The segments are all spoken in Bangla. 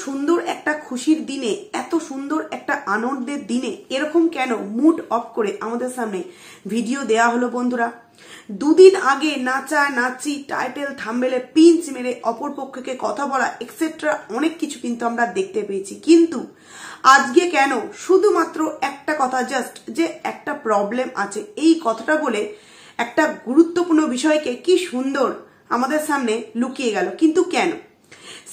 সুন্দর একটা খুশির দিনে, এত সুন্দর একটা আনন্দের দিনে এরকম কেন মুড অফ করে আমাদের সামনে ভিডিও দেয়া হলো বন্ধুরা? দুদিন আগে নাচা নাচি, টাইটেল থাম্বনেলে পিঞ্চ মেরে অপর পক্ষকে কথা বলা এক্সেট্রা অনেক কিছু কিন্তু আমরা দেখতে পেয়েছি। কিন্তু আজকে কেন শুধুমাত্র একটা কথা, জাস্ট যে একটা প্রবলেম আছে এই কথাটা বলে একটা গুরুত্বপূর্ণ বিষয়কে কি সুন্দর আমাদের সামনে লুকিয়ে গেল। কিন্তু কেন?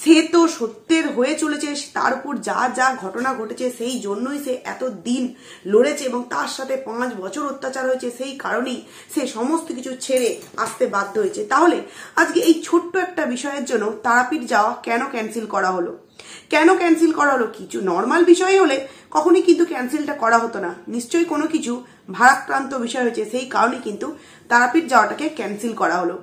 সে তো সত্যের হয়ে চলেছে, তার উপর যা যা ঘটনা ঘটেছে সেই জন্যই সে এত দিন লড়েছে এবং তার সাথে 5 বছর অত্যাচার হয়েছে, সেই কারণেই সে সমস্ত কিছু ছেড়ে আসতে বাধ্য হয়েছে। তাহলে আজকে এই ছোট্ট একটা বিষয়ের জন্য তারাপীঠ যাওয়া কেন ক্যান্সেল করা হলো? কেন ক্যান্সেল করা হলো? কিছু নর্মাল বিষয় হলে কখনই কিন্তু ক্যান্সেলটা করা হতো না, নিশ্চয়ই কোনো কিছু ভারাক্রান্ত বিষয় হয়েছে, সেই কারণে কিন্তু তারাপীঠ যাওয়াটাকে ক্যান্সেল করা হলো।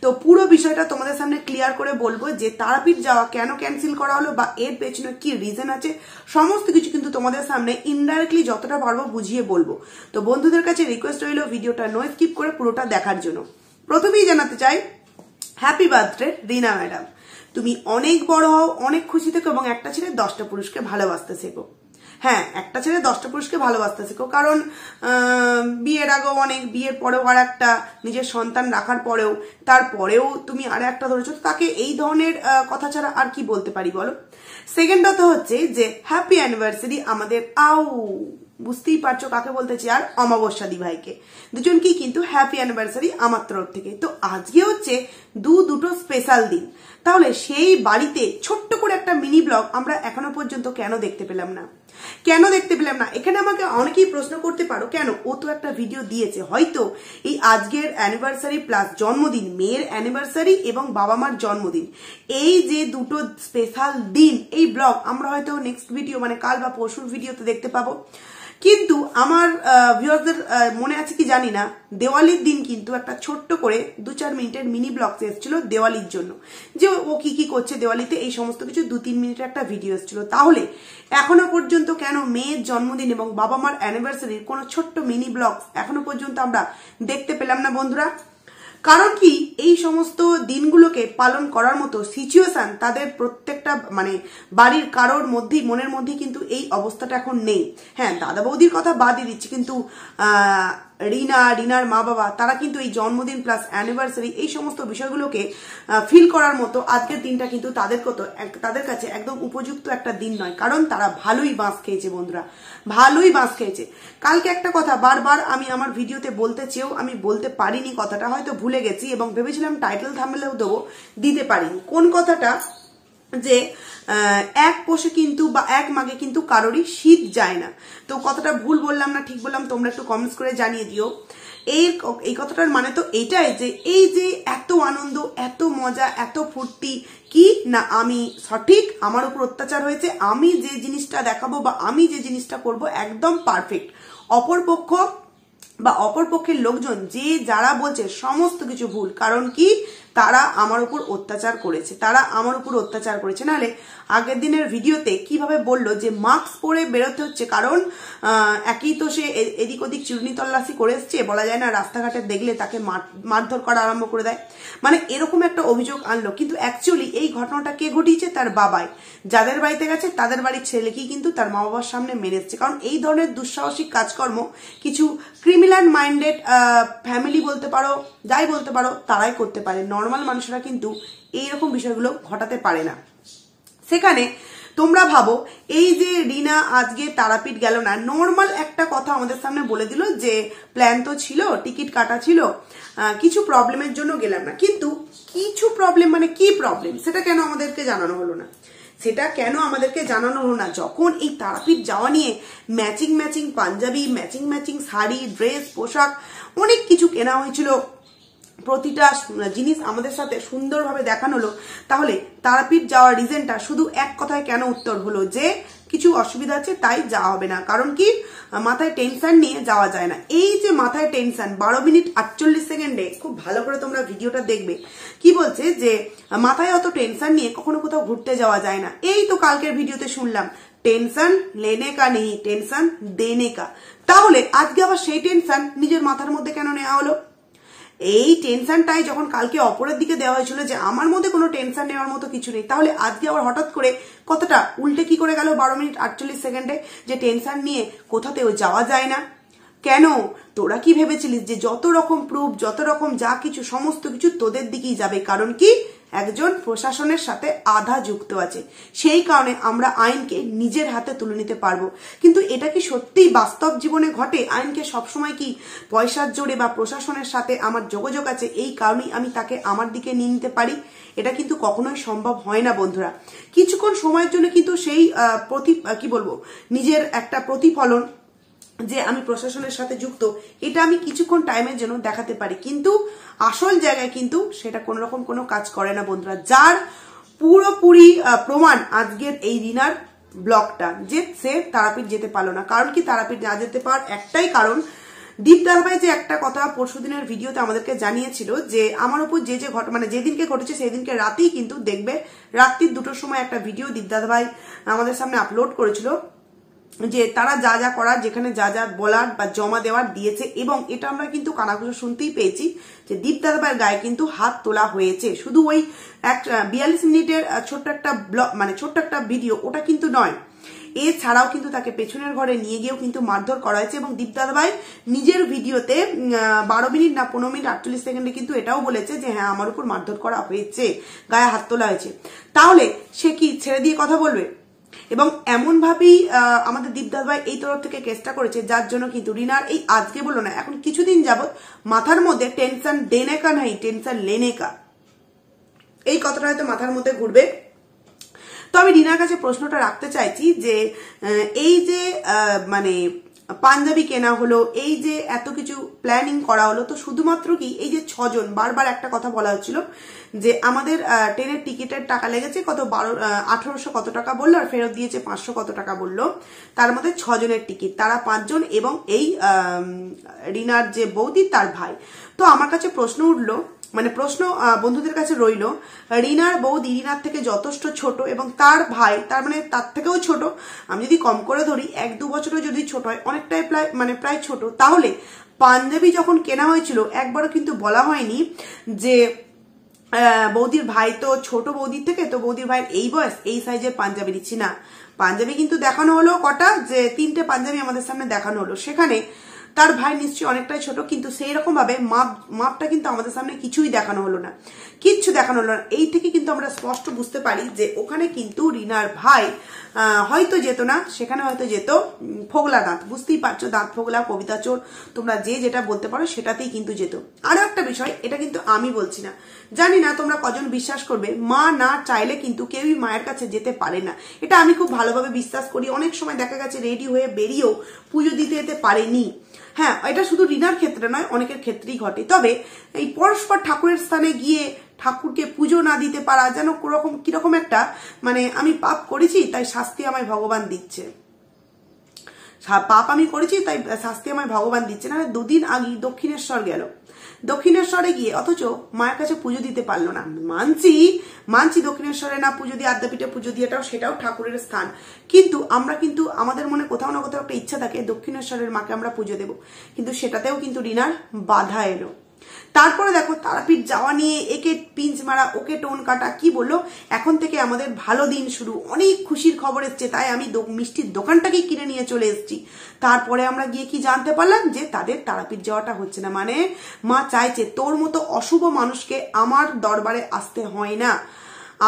তো পুরো বিষয়টা তোমাদের সামনে ক্লিয়ার করে বলবো যে তারাপীঠ যাওয়া কেন ক্যান্সেল করা হলো বা এর পেছনে কি রিজন আছে, সমস্ত কিছু কিন্তু তোমাদের সামনে ইনডাইরেক্টলি যতটা পারবো বুঝিয়ে বলবো। তো বন্ধুদের কাছে রিকোয়েস্ট রইল ভিডিওটা নো স্কিপ করে পুরোটা দেখার জন্য। প্রথমেই জানাতে চাই হ্যাপি বার্থডে রিনা ম্যাডাম। তুমি অনেক বড় হও, অনেক খুশি থেকো এবং একটা ছেলে 10টা পুরুষকে ভালোবাসতে শেখো। হ্যাঁ, একটা ছেলে 10টা পুরুষকে ভালোবাসতে শেখো, কারণ বিয়ের আগেও অনেক, বিয়ের পরেও আর একটা, নিজের সন্তান রাখার পরেও, তারপরেও তুমি আর একটা ধরেছো, তাকে এই ধরনের কথা ছাড়া আর কি বলতে পারি বলো? সেকেন্ডত হচ্ছে যে হ্যাপি অ্যানিভার্সারি আমাদের বুঝতেই পারছো কাকে বলতেছি, আর অমাবস্যা দি ভাইকে, দুজনকেই কিন্তু হ্যাপি অ্যানিভার্সারি আমার তরফ থেকে। তো আজকে হচ্ছে দুটো স্পেশাল দিন, তাহলে সেই বাড়িতে ছোট্ট করে একটা মিনি ব্লগ আমরা এখনো পর্যন্ত কেন দেখতে পেলাম না? কেন দেখতে পেলাম না? এখানে আমাকে অনেকেই প্রশ্ন করতে পারো, কেন ও তো একটা ভিডিও দিয়েছে, হয়তো এই আজকের অ্যানিভার্সারি প্লাস জন্মদিন, মেয়ের অ্যানিভার্সারি এবং বাবা মার জন্মদিন, এই যে দুটো স্পেশাল দিন, এই ব্লগ আমরা হয়তো নেক্সট ভিডিও মানে কাল বা পরশুর ভিডিওতে দেখতে পাবো। কিন্তু আমার ভিউয়ারদের মনে আছে কি জানি না, দেওয়ালির দিন কিন্তু একটা ছোট্ট করে 2-4 মিনিটের মিনি ব্লগ এসেছিল দেওয়ালির জন্য, যে ও কি কি করছে দেওয়ালিতে, এই সমস্ত কিছু 2-3 মিনিটের একটা ভিডিও এসেছিল। তাহলে এখনো পর্যন্ত কেন মেয়ের জন্মদিন এবং বাবা মার অ্যানিভার্সারির কোনো ছোট্ট মিনি ব্লগ এখনো পর্যন্ত আমরা দেখতে পেলাম না বন্ধুরা? কারণ কি, এই সমস্ত দিনগুলোকে পালন করার মতো সিচুয়েশন তাদের প্রত্যেকটা মানে বাড়ির কারোর মধ্যেই, মনের মধ্যেই কিন্তু এই অবস্থাটা এখন নেই। হ্যাঁ, দাদা বৌদির কথা বাদই দিচ্ছি, কিন্তু রিনার মা বাবা তারা কিন্তু এই জন্মদিন প্লাস অ্যানিভার্সারি এই সমস্ত বিষয়গুলোকে ফিল করার মতো আজকের দিনটা কিন্তু তাদের কাছে একদম উপযুক্ত একটা দিন নয়। কারণ তারা ভালোই বাঁশ খেয়েছে বন্ধুরা, ভালোই বাঁশ খেয়েছে। কালকে একটা কথা বারবার আমি আমার ভিডিওতে বলতে চেয়েও আমি বলতে পারিনি, কথাটা হয়তো ভুলে গেছি এবং ভেবেছিলাম টাইটেল থাম্বনেলেও দেবো, দিতে পারিনি। কোন কথাটা? যে এক পোষে কিন্তু বা এক মাগে কিন্তু কারোরই শীত যায় না। তো কথাটা ভুল বললাম না ঠিক বললাম, তোমরা একটু কমেন্টস করে জানিয়ে দিও। এই কথাটার মানে তো এইটাই যে এই যে এত আনন্দ, এত মজা, এত ফুর্তি, কি না আমি সঠিক, আমার উপর অত্যাচার হয়েছে, আমি যে জিনিসটা দেখাবো বা আমি যে জিনিসটা করব একদম পারফেক্ট, অপরপক্ষ বা অপরপক্ষের লোকজন যে যারা বলছে সমস্ত কিছু ভুল। কারণ কি, তারা আমার উপর অত্যাচার করেছে, নাহলে আগের দিনের ভিডিওতে কিভাবে বললো যে মাস্ক পরে বেরোতে হচ্ছে, কারণ একই তো সে এদিক ওদিক চিরুনি তল্লাশি করে এসছে, বলা যায় না রাস্তাঘাটে দেখলে তাকে মারধর করা আরম্ভ করে দেয়, মানে এরকম একটা অভিযোগ আনলো। কিন্তু অ্যাকচুয়ালি এই ঘটনাটা কে ঘটিয়েছে? তার বাবাই। যাদের বাড়িতে গেছে তাদের বাড়ির ছেলেকেই কিন্তু তার মা বাবার সামনে মেরে এসছে। কারণ এই ধরনের দুঃসাহসিক কাজকর্ম কিছু ক্রিমিনাল মাইন্ডেড ফ্যামিলি বলতে পারো, যাই বলতে পারো, তারাই করতে পারে। নর্মাল মানুষরা কিন্তু এইরকম বিষয়গুলো ঘটাতে পারে না। সেখানে তোমরা ভাবো, এই যে রিনা আজকে তারাপীঠ গেল না, নর্মাল একটা কথা আমাদের সামনে বলে দিল যে প্ল্যান তো ছিল, টিকিট কাটা ছিল, কিছু প্রবলেমের জন্য গেলাম না। কিন্তু কিছু প্রবলেম মানে কি প্রবলেম, সেটা কেন আমাদেরকে জানানো হলো না? যখন এই তারাপীঠ যাওয়া নিয়ে matching Punjabi, matching sari, dress, পোশাক অনেক কিছু কেনা হয়েছিল, প্রতিটা জিনিস আমাদের সাথে সুন্দরভাবে দেখানো হলো, তাহলে তারাপীঠ যাওয়ার রিজনটা শুধু এক কথায় কেন উত্তর হলো যে কিছু অসুবিধা আছে তাই যাওয়া হবে না? কারণ কি, মাথায় টেনশন নিয়ে যাওয়া যায় না। এই যে মাথায় টেনশন, 12 মিনিট 48 সেকেন্ডে খুব ভালো করে তোমরা ভিডিওটা দেখবে, কি বলছে যে মাথায় অত টেনশন নিয়ে কখনো কোথাও ঘুরতে যাওয়া যায় না। এই তো কালকের ভিডিওতে শুনলাম টেনশন লেনে কা নেই, টেনশন দেনে কা। তাহলে আজকে আবার সেই টেনশন নিজের মাথার মধ্যে কেন নেওয়া হলো? এই টেনশনটাই যখন কালকে অপরের দিকে দেওয়া হয়েছিল যে আমার মধ্যে কোনো টেনশন নেওয়ার মতো কিছু নেই, তাহলে আজকে আবার হঠাৎ করে কথাটা উল্টে কি করে গেল 12 মিনিট 48 সেকেন্ডে যে টেনশন নিয়ে কোথাতেও যাওয়া যায় না? কেন? তোরা কি ভেবেছিলিস যে যত রকম প্রুফ, যত রকম যা কিছু, সমস্ত কিছু তোদের দিকেই যাবে? কারণ কি, একজন প্রশাসনের সাথে আধা যুক্ত আছে, সেই কারণে আমরা আইনকে নিজের হাতে তুলে নিতে পারবো। কিন্তু এটা কি সত্যিই বাস্তব জীবনে ঘটে? আইনকে সবসময় কি পয়সার জোরে বা প্রশাসনের সাথে আমার যোগাযোগ আছে, এই কারণেই আমি তাকে আমার দিকে নিয়ে নিতে পারি? এটা কিন্তু কখনোই সম্ভব হয় না বন্ধুরা। কিছুক্ষণ সময়ের জন্য কিন্তু সেই নিজের একটা প্রতিফলন যে আমি প্রশাসনের সাথে যুক্ত, এটা আমি কিছুক্ষণ টাইমের জন্য দেখাতে পারি, কিন্তু আসল জায়গায় কিন্তু সেটা কোন রকম কোনো কাজ করে না বন্ধুরা। যার পুরোপুরি প্রমাণ আজকের এই রিনার ব্লগটা, যে সে তারাপীঠ যেতে পারলো না। কারণ কি, তারাপীঠ না যেতে পারার একটাই কারণ, দীপ দাদাভাই যে একটা কথা পরশুদিনের ভিডিওতে আমাদেরকে জানিয়েছিল যে আমার উপর যে যেদিনকে ঘটেছে সেদিনকে রাতেই কিন্তু দেখবে, রাত্রির 2টোর সময় একটা ভিডিও দীপ দাদাভাই আমাদের সামনে আপলোড করেছিল যে তারা যা যা করার, যেখানে যা যা বলার বা জমা দেওয়ার দিয়েছে, এবং এটা আমরা কিন্তু কানাঘুষো শুনতেই পেয়েছি যে দীপ দাদাভাইয়ের গায়ে কিন্তু হাত তোলা হয়েছে। শুধু ওই 42 মিনিটের ছোট্ট একটা ভিডিও, ওটা কিন্তু নয়, এছাড়াও কিন্তু তাকে পেছনের ঘরে নিয়ে গিয়েও কিন্তু মারধর করা হয়েছে। এবং দীপ দাদাভাই নিজের ভিডিওতে 12 মিনিট না 15 মিনিট 48 সেকেন্ডে কিন্তু এটাও বলেছে যে হ্যাঁ, আমার উপর মারধর করা হয়েছে, গায়ে হাত তোলা হয়েছে। তাহলে সে কি ছেড়ে দিয়ে কথা বলবে? এবং এমন ভাবেই আমাদের দীপ দাদাভাই এই তরফ থেকে কেসটা করেছে, যার জন্য কিন্তু রিনার এই আজকে বললো না, এখন কিছুদিন যাবত মাথার মধ্যে টেনশন দেনে কা নাই, টেনশন লেনে কা, এই কথাটা হয়তো মাথার মধ্যে ঘুরবে। তো আমি রিনার কাছে প্রশ্নটা রাখতে চাইছি যে এই যে পাঞ্জাবি কেনা হলো, এই যে এত কিছু প্ল্যানিং করা হলো, তো শুধুমাত্র কি এই যে 6 জন, বারবার একটা কথা বলা হচ্ছিল যে আমাদের ট্রেনের টিকিটের টাকা লেগেছে কত 1800 কত টাকা বললো, আর ফেরত দিয়েছে 500 কত টাকা বললো, তার মধ্যে 6 জনের টিকিট, তারা 5 জন এবং এই রিনার যে বৌদি তার ভাই। তো আমার কাছে প্রশ্ন উঠলো, প্রশ্ন বন্ধুদের কাছে রইল, রিনার বৌদি রিনার থেকে যথেষ্ট ছোট এবং তার ভাই তার থেকেও ছোট, আমি যদি কম করে ধরি 1-2 বছরও যদি ছোট হয়, অনেকটাই প্রায় ছোট, তাহলে পাঞ্জাবি যখন কেনা হয়েছিল একবারও কিন্তু বলা হয়নি যে বৌদির ভাই তো ছোট বৌদির থেকে, তো বৌদির ভাইয়ের এই বয়স, এই সাইজের পাঞ্জাবি দিচ্ছি না। পাঞ্জাবি কিন্তু দেখানো হলো কটা, যে 3টে পাঞ্জাবি আমাদের সামনে দেখানো হলো, সেখানে তার ভাই নিশ্চয়ই অনেকটাই ছোট, কিন্তু সেই রকম ভাবে মাপটা কিন্তু আমাদের সামনে কিছুই দেখানো হলো না, কিচ্ছু দেখানো হলো না। এই থেকে কিন্তু আমরা স্পষ্ট বুঝতে পারি যে ওখানে কিন্তু রিনার ভাই হয়তো যেত না, সেখানে হয়তো যেত ফোগলা দাঁত, বুঝতেই পারছো, দাঁত ফোগলা, কবিতা চোর, তোমরা যে যেটা বলতে পারো সেটাতেই কিন্তু যেত। আরো একটা বিষয়, এটা কিন্তু আমি বলছি না, জানি না তোমরা কজন বিশ্বাস করবে, মা না চাইলে কিন্তু কেউই মায়ের কাছে যেতে পারে না, এটা আমি খুব ভালোভাবে বিশ্বাস করি। অনেক সময় দেখা গেছে রেডি হয়ে বেরিয়েও পুজো দিতে যেতে পারেনি। হ্যাঁ, এটা শুধু রিনার ক্ষেত্রে নয়, অনেকের ক্ষেত্রেই ঘটে। তবে এই পরস্পর ঠাকুরের স্থানে গিয়ে ঠাকুরকে পুজো না দিতে পারা যেন কিরকম একটা আমি পাপ করেছি তাই শাস্তি আমায় ভগবান দিচ্ছে, পাপ আমি করেছি তাই শাস্তি আমায় ভগবান দিচ্ছে না। 2 দিন আগে দক্ষিণেশ্বর গেল, দক্ষিণেশ্বরে গিয়ে অথচ মায়ের কাছে পুজো দিতে পারলো না। মানছি দক্ষিণেশ্বরে না পুজো দিয়ে, আদ্যাপীঠে পুজো দিয়ে, সেটাও ঠাকুরের স্থান, কিন্তু আমাদের মনে কোথাও না কোথাও একটা ইচ্ছা থাকে দক্ষিণেশ্বরের মাকে আমরা পুজো দেব, কিন্তু সেটাতেও কিন্তু রিনার বাধা এলো। তারপরে দেখো তারাপীঠ যাওয়া নিয়ে একে পিঞ্চ মারা, ওকে টোন কাটা, কি বললো এখন থেকে আমাদের ভালো দিন শুরু, অনেক খুশির খবর এসছে, তাই আমি মিষ্টির দোকানটাকেই কিনে নিয়ে চলে এসেছি। তারপরে আমরা গিয়ে কি জানতে পারলাম যে তাদের তারাপীঠ যাওয়াটা হচ্ছে না, মা চাইছে তোর মতো অশুভ মানুষকে আমার দরবারে আসতে হয় না,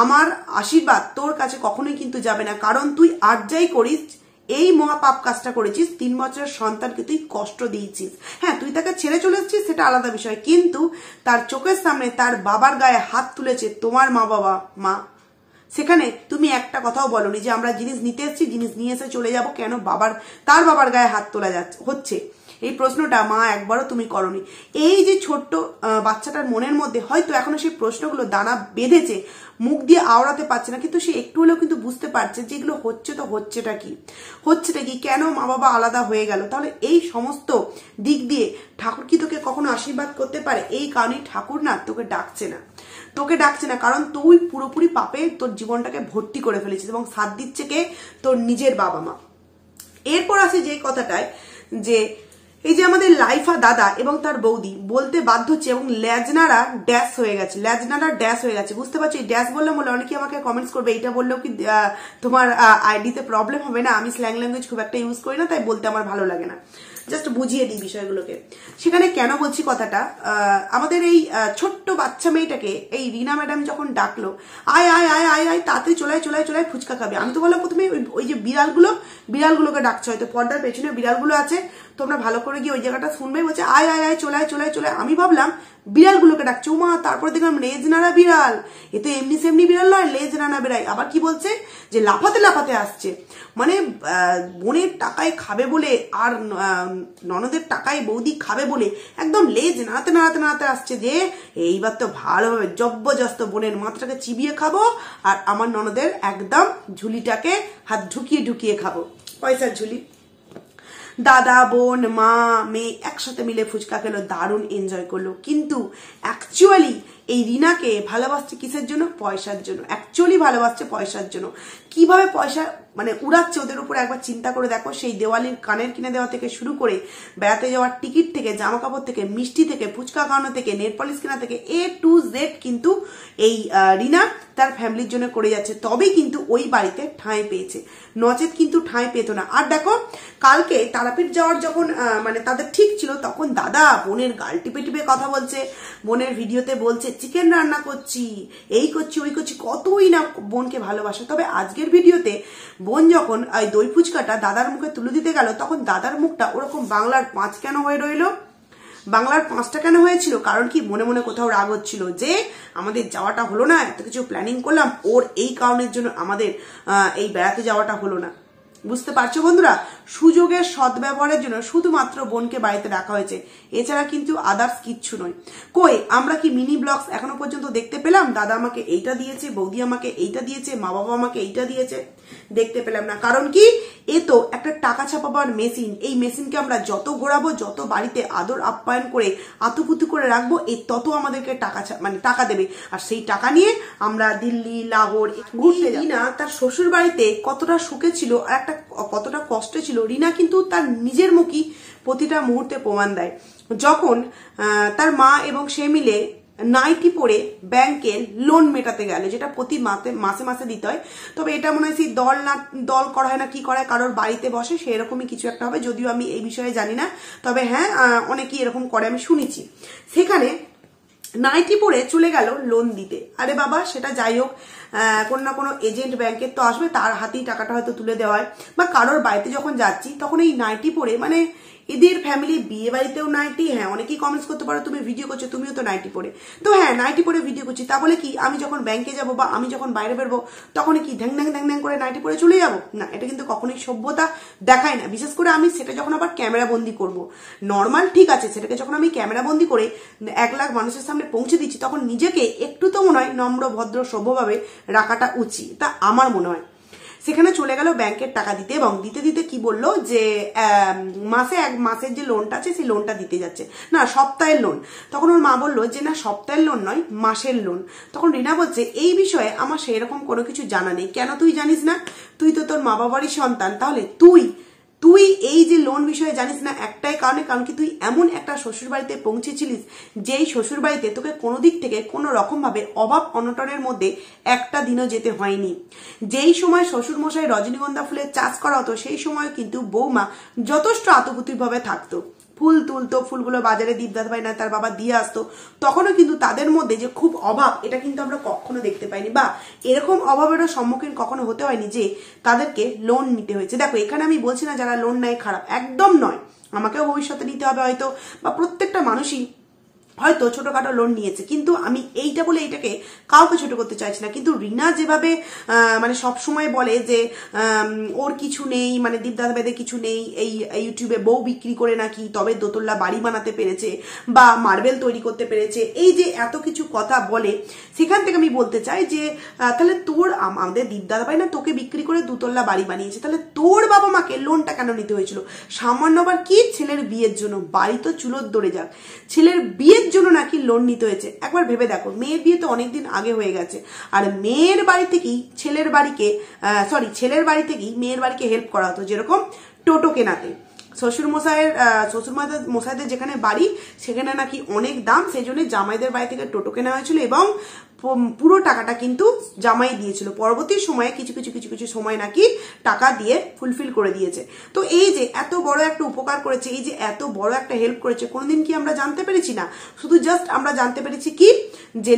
আমার আশীর্বাদ তোর কাছে কখনোই কিন্তু যাবে না, কারণ তুই আর যাই করিস এই মহাপাপ কাজটা করেছিস, 3 বছরের সন্তানকে তুই কষ্ট দিয়েছিস। হ্যাঁ, তুই তাকে ছেড়ে চলে এসেছিস, সেটা আলাদা বিষয়, কিন্তু তার চোখের সামনে তার বাবার গায়ে হাত তুলেছে তোমার মা, সেখানে তুমি একটা কথাও বলনি যে আমরা জিনিস নিতে এসেছি, জিনিস নিয়ে এসে চলে যাব, কেন তার বাবার গায়ে হাত তোলা হচ্ছে, এই প্রশ্নটা মা একবারও তুমি করনি। এই যে ছোট্ট বাচ্চাটার মনের মধ্যে হয়তো এখনো সেই প্রশ্নগুলো দানা বেঁধেছে, মুখ দিয়ে আওড়াতে পারছে না, কিন্তু সে একটু হলেও কিন্তু বুঝতে পারছে যে এগুলো হচ্ছেটা কি, কেন মা বাবা আলাদা হয়ে গেল। তাহলে এই সমস্ত দিক দিয়ে ঠাকুর কি তোকে কখনো আশীর্বাদ করতে পারে? এই কারণে ঠাকুর না তোকে ডাকছে না, কারণ তুই পুরোপুরি পাপে তোর জীবনটাকে ভর্তি করে ফেলেছিস, এবং সাথ দিচ্ছে কে? তোর নিজের বাবা মা। এরপর আসে যে কথাটায় যে এই যে আমাদের লাইফা দাদা এবং তার বৌদি বলতে বাধ্য হচ্ছে এবং ল্যাজনারা ড্যাশ হয়ে গেছে, ল্যাজনারা ড্যাশ হয়ে গেছে। বুঝতে পারছি ড্যাশ বললাম বলে অনেকে আমাকে কমেন্টস করবে, এটা বললেও কি তোমার আইডিতে প্রবলেম হবে না? আমি স্ল্যাং ল্যাঙ্গুয়েজ খুব একটা ইউজ করি না, তাই বলতে আমার ভালো লাগে না, জাস্ট বুঝিয়ে দিই বিষয়গুলোকে। সেখানে কেন বলছি কথাটা, আমাদের এই ছোট্ট বাচ্চা মেয়েটাকে এই রিনা ম্যাডাম যখন ডাকলো, আয় আয় আয় আয় আয় তাড়াতাড়ি চলায় চলায় চলায় ফুচকা খাবে, আমি তো বললাম প্রথমে ওই যে বিড়ালগুলোকে ডাকছে, হয়তো পর্দার পেছনে বিড়ালগুলো আছে, তোমরা ভালো করে গিয়ে ওই জায়গাটা শুনবে, বলছে আয় আয় আয় চলায় চলায় চলায়, আমি ভাবলাম বিড়ালগুলোকে ডাকছে, উমা তারপর দেখলাম লেজ নাড়া বিড়াল, এ তো এমনি সেমনি বিড়াল নয়, লেজ নাড়া বিড়াল। আবার কি বলছে যে লাফাতে লাফাতে আসছে, মানে বোনের টাকায় খাবে বলে আর ননদের টাকায় বৌদি খাবে বলে একদম লেজ নাড়াতে নাড়াতে নাড়াতে আসছে, যে এইবার তো ভালোভাবে জব্বজস্ত বোনের মাথাটাকে চিবিয়ে খাবো আর আমার ননদের একদম ঝুলিটাকে হাত ঢুকিয়ে ঢুকিয়ে খাবো, পয়সার ঝুলি। দাদা বোন মা মেয়ে একসাথে মিলে ফুচকা খেলো, দারুণ এনজয় করলো। কিন্তু অ্যাকচুয়ালি এই রিনাকে ভালোবাসছে কিসের জন্য? পয়সার জন্য। অ্যাকচুয়ালি ভালোবাসছে পয়সার জন্য। কিভাবে পয়সা মানে উড়াচ্ছে ওদের উপরে একবার চিন্তা করে দেখো। সেই দেওয়ালির কানের কিনে দেওয়া থেকে শুরু করে বেড়াতে যাওয়ার টিকিট থেকে, জামা কাপড় থেকে, মিষ্টি থেকে, ফুচকা খাওয়ানো থেকে, নেল পলিশ কেনা থেকে A to Z কিন্তু এই রিনা তার ফ্যামিলির জন্য করে যাচ্ছে, তবেই কিন্তু ওই বাড়িতে ঠাঁই পেয়েছে, নচেত কিন্তু ঠাঁই পেত না। আর দেখো কালকে তারাপীঠ যাওয়ার যখন মানে তাদের ঠিক ছিল, তখন দাদা বোনের গাল টিপে টিপে কথা বলছে, বোনের ভিডিওতে বলছে চিকেন রান্না করছি, এই করছি ওই করছি, কতই না বোনকে ভালোবাসে। তবে আজকের ভিডিওতে বোন যখন ওই দই ফুচকাটা দাদার মুখে তুলে দিতে গেল, তখন দাদার মুখটা ওরকম বাংলার 5 কেন হয়ে রইল? বাংলার 5টা কেন হয়েছিল? কারণ কি মনে মনে কোথাও রাগ হচ্ছিল যে আমাদের যাওয়াটা হলো না, এত কিছু প্ল্যানিং করলাম, ওর এই কারণের জন্য আমাদের এই বেড়াতে যাওয়াটা হলো না। বুঝতে পারছো বন্ধুরা, সুযোগের সদ্ব্যবহারের জন্য শুধুমাত্র বোনকে বাড়িতে রাখা হয়েছে, এছাড়া কিন্তু আদার্স কিচ্ছু নয়। কই আমরা কি মিনি ব্লগস এখনো পর্যন্ত দেখতে পেলাম? দাদা আমাকে এইটা দিয়েছে, বৌদি আমাকে এইটা দিয়েছে, মা বাবা আমাকে এইটা দিয়েছে, দেখতে পেলাম না। কারণ কি এ তো একটা টাকা ছাপাবার মেশিন, এই মেশিনকে আমরা যত ঘোরাবো, যত বাড়িতে আদর আপ্যায়ন করে আতুপুতু করে রাখবো, এই তত আমাদেরকে টাকা মানে টাকা দেবে, আর সেই টাকা নিয়ে আমরা দিল্লি লাহোর ঘুরতে যাই না। তার শ্বশুর বাড়িতে কতটা সুখে ছিল আর একটা কতটা কষ্টে ছিল, রিনা কিন্তু তার নিজের মুখই প্রতিটা মুহূর্তে প্রমাণ দেয়। যখন তার মা এবং সে মিলে নাইটি পরে ব্যাংকের লোন মেটাতে গেল, যেটা প্রতি মাসে মাসে দিতে হয়, তবে এটা মনে হয় সেই দল করা হয় না কি করা হয়, কারোর বাড়িতে বসে সেরকমই কিছু একটা হবে, যদিও আমি এই বিষয়ে জানি না, তবে হ্যাঁ অনেকেই এরকম করে আমি শুনেছি। সেখানে নাইটি পরে চলে গেল লোন দিতে। আরে বাবা সেটা যাই হোক, কোনো না কোনো এজেন্ট ব্যাংকের তো আসবে, তার হাতেই টাকাটা হয়তো তুলে দেওয়া হয়, বা কারোর বাড়িতে যখন যাচ্ছি তখন এই নাইটি পরে, মানে এদের ফ্যামিলি বিয়ে বাড়িতেও নাইটি, হ্যাঁ অনেকেই কমেন্টস করতে পারো তুমি ভিডিও করছো, তুমিও তো নাইটি পরে, তো হ্যাঁ নাইটি পরে ভিডিও করছি, তা বলে কি আমি যখন ব্যাংকে যাবো বা আমি যখন বাইরে বেরবো তখন কি ধ্যাং ধ্যাং ধ্যাং ধ্যাং করে নাইটি পরে চলে যাবো? না, এটা কিন্তু কখনোই সভ্যতা দেখায় না। বিশেষ করে আমি সেটা যখন আবার ক্যামেরা বন্দি করবো, নর্মাল ঠিক আছে, সেটাকে যখন আমি ক্যামেরা বন্দি করে 1 লাখ মানুষের সামনে পৌঁছে দিচ্ছি, তখন নিজেকে একটু তো মনে হয় নম্র ভদ্র সভ্যভাবে রাখাটা উচিত, তা আমার মনে হয়। সেখানে চলে গেল ব্যাংকের টাকা দিতে, এবং দিতে দিতে কি বললো যে মাসের যে লোনটা আছে সেই লোনটা দিতে যাচ্ছে, না সপ্তাহের লোন। তখন ওর মা বললো যে না সপ্তাহের লোন নয়, মাসের লোন। তখন রিনা বলছে এই বিষয়ে আমার সেরকম কোনো কিছু জানা নেই। কেন তুই জানিস না? তুই তো তোর মা বাবারই সন্তান, তাহলে তুই এই যে লোন বিষয়ে জানিস না একটাই কারণে, কারণ কি তুই এমন একটা শ্বশুর বাড়িতে পৌঁছেছিলিস যেই শ্বশুর বাড়িতে তোকে কোনো দিক থেকে কোনো রকম ভাবে অভাব অনটনের মধ্যে একটা দিনও যেতে হয়নি। যেই সময় শ্বশুর মশাই রজনীগন্ধা ফুলের চাষ করা হতো, সেই সময় কিন্তু বৌমা যথেষ্ট আতপুতির ভাবে থাকতো, ফুল তুলতো, ফুলগুলো বাজারে দীপদাদা ভাই না তার বাবা দিয়ে আসতো, তখনও কিন্তু তাদের মধ্যে যে খুব অভাব, এটা কিন্তু আমরা কখনো দেখতে পাইনি, বা এরকম অভাবেরও সম্মুখীন কখনো হতে হয়নি যে তাদেরকে লোন নিতে হয়েছে। দেখো এখানে আমি বলছি না যারা লোন নেয় খারাপ, একদম নয়, আমাকেও ভবিষ্যতে নিতে হবে হয়তো, বা প্রত্যেকটা মানুষই হয়তো ছোটখাটো লোন নিয়েছে, কিন্তু আমি এইটা বলে এইটাকে কাউকে ছোট করতে চাইছি না। কিন্তু রিনা যেভাবে মানে সবসময় বলে যে ওর কিছু নেই, মানে দীপদাদা ভাইদের কিছু নেই, এই ইউটিউবে বউ বিক্রি করে নাকি তবে দোতলা বাড়ি বানাতে পেরেছে বা মার্বেল তৈরি করতে পেরেছে, এই যে এত কিছু কথা বলে, সেখান থেকে আমি বলতে চাই যে তাহলে তোর আমাদের দীপদাদা ভাই না তোকে বিক্রি করে 2তলা বাড়ি বানিয়েছে, তাহলে তোর বাবা মাকে লোনটা কেন নিতে হয়েছিল? সামান্য আবার কি ছেলের বিয়ের জন্য, বাড়ি তো চুলোর দৌড়ে যাক, ছেলের বিয়ের জন্য নাকি লোন নিতে হয়েছে? একবার ভেবে দেখো, মেয়ের বিয়ে তো অনেকদিন আগে হয়ে গেছে, আর মেয়ের বাড়ি থেকেই ছেলের বাড়ি থেকেই মেয়ের বাড়িকে হেল্প করা হতো, যেরকম টোটো কেনাতে। শ্বশুর মশাইদের যেখানে বাড়ি সেখানে নাকি অনেক দাম, সেই জন্য জামাইদের বাড়ি থেকে টোটো কেনা হয়েছিল এবং পুরো টাকাটা কিন্তু জামাই দিয়েছিল। পরবর্তী সময়ে কিছু কিছু সময় নাকি টাকা দিয়ে ফুলফিল করে দিয়েছে। তো এই যে এত বড় একটা উপকার করেছে, এই যে এত বড় একটা হেল্প করেছে, কোনোদিন কি আমরা জানতে পেরেছি না? শুধু জাস্ট আমরা জানতে পেরেছি কি যে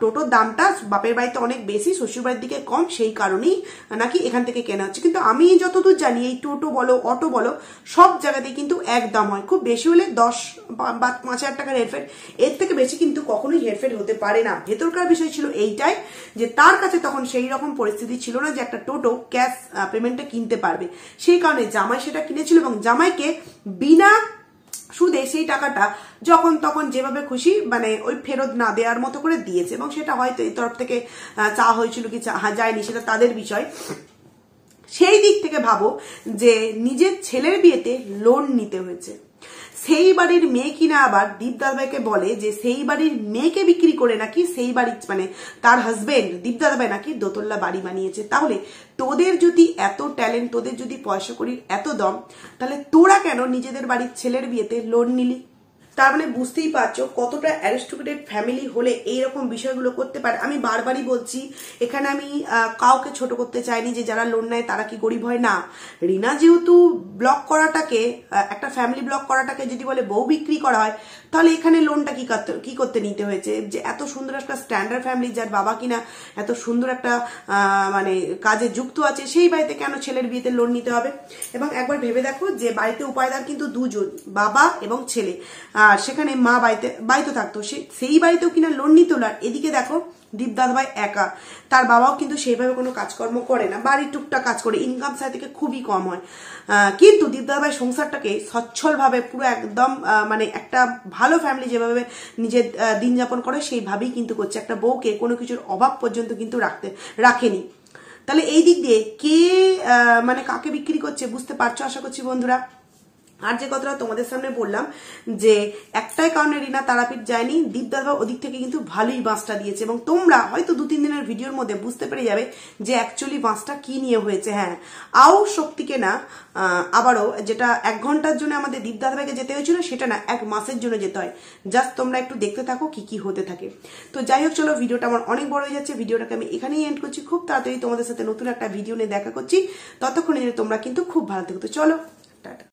টোটোর দামটা বাপের বাড়িতে অনেক বেশি, শ্বশুর বাড়ির দিকে কম, সেই কারণেই নাকি এখান থেকে কেনা হচ্ছে। কিন্তু আমি যতদূর জানি এই টোটো বলো অটো বলো সব জায়গাতেই কিন্তু এক দাম হয়, খুব বেশি হলে 10 বা 5,000 টাকার হেরফের, এর থেকে বেশি কিন্তু কখনোই হেরফের হতে পারে না। ভেতরকার বিষয় ছিল এইটাই যে তার কাছে তখন সেই রকম পরিস্থিতি ছিল না যে একটা টোটো ক্যাশ পেমেন্টে কিনতে পারবে, সেই কারণে জামাই সেটা কিনেছিল এবং জামাইকে বিনা সুদে সেই টাকাটা যখন তখন যেভাবে খুশি মানে ওই ফেরত না দেওয়ার মতো করে দিয়েছে, এবং সেটা হয়তো এই তরফ থেকে চাওয়া হয়েছিল কি যায়নি সেটা তাদের বিষয়। সেই দিক থেকে ভাবো যে নিজের ছেলের বিয়েতে লোন নিতে হয়েছে, সেই বাড়ির মেয়ে কিনা আবার দীপদাদাভাইকে বলে যে সেই বাড়ির মেয়েকে বিক্রি করে নাকি সেই বাড়ির মানে তার হাজবেন্ড দীপদাদাভাই নাকি দোতলা বাড়ি বানিয়েছে। তাহলে তোদের যদি এত ট্যালেন্ট, তোদের যদি পয়সা করির এত দম, তাহলে তোরা কেন নিজেদের বাড়ির ছেলের বিয়েতে লোন নিলি? তার মানে বুঝতেই পারছো কতটা অ্যারিস্টোক্রেটেড ফ্যামিলি হলে এইরকম বিষয়গুলো করতে পারে। আমি বারবারই বলছি, এখানে আমি কাউকে ছোট করতে চাইনি যে যারা লোন নেয় তারা কি গরিব হয় না। রিনা যেহেতু ব্লক করাটাকে, একটা ফ্যামিলি ব্লক করাটাকে যদি বলে বউ বিক্রি করা হয়, তাহলে এখানে লোনটা কি করতে নিতে হয়েছে? যে এত সুন্দর একটা স্ট্যান্ডার্ড ফ্যামিলি, যার বাবা কিনা এত সুন্দর একটা মানে কাজে যুক্ত আছে, সেই বাড়িতে কেন ছেলের বিয়েতে লোন নিতে হবে? এবং একবার ভেবে দেখো যে বাড়িতে উপায়দার কিন্তু দুজন, বাবা এবং ছেলে, আর সেখানে মা বাড়িতে থাকতো, সেই বাড়িতেও কিনা লোন নিতে হলো। আর এদিকে দেখো দীপদাদাভাই একা, তার বাবাও কিন্তু সেইভাবে কোনো কাজকর্ম করে না, বাড়ির টুকটাক কাজ করে, ইনকাম সাইড থেকে খুবই কম হয়। কিন্তু দীপদাদাভাই সংসারটাকে সচ্ছলভাবে পুরো একদম মানে একটা ভালো ফ্যামিলি যেভাবে নিজের দিন যাপন করে সেইভাবেই কিন্তু করছে, একটা বউকে কোনো কিছুর অভাব পর্যন্ত কিন্তু রাখেনি। তাহলে এই দিক দিয়ে কে মানে কাকে বিক্রি করছে বুঝতে পারছো আশা করছি বন্ধুরা। আর যে কথাটা তোমাদের সামনে বললাম যে একটাই কারণে রিনা তারাপীঠ যায়নি, দীপদাদা ওদিক থেকে কিন্তু ভালোই বাঁশটা দিয়েছে, এবং তোমরা হয়তো 2-3 দিনের ভিডিওর মধ্যে বুঝতে পেরে যাবে যে অ্যাকচুয়ালি বাঁশটা কি নিয়ে হয়েছে। হ্যাঁ, আও শক্তিকে না, আবারও যেটা 1 ঘন্টার জন্য আমাদের দীপদাদাকে যেতে হয়েছিল সেটা না 1 মাসের জন্য যেতে হয়। জাস্ট তোমরা একটু দেখতে থাকো কি হতে থাকে। তো যাই হোক, চলো, ভিডিওটা আমার অনেক বড় হয়ে যাচ্ছে, ভিডিওটাকে আমি এখানেই এন্ড করছি। খুব তাড়াতাড়ি তোমাদের সাথে নতুন একটা ভিডিও নিয়ে দেখা করছি, ততক্ষণে তোমরা কিন্তু খুব ভালো থেকো। তো চলো, টাটা।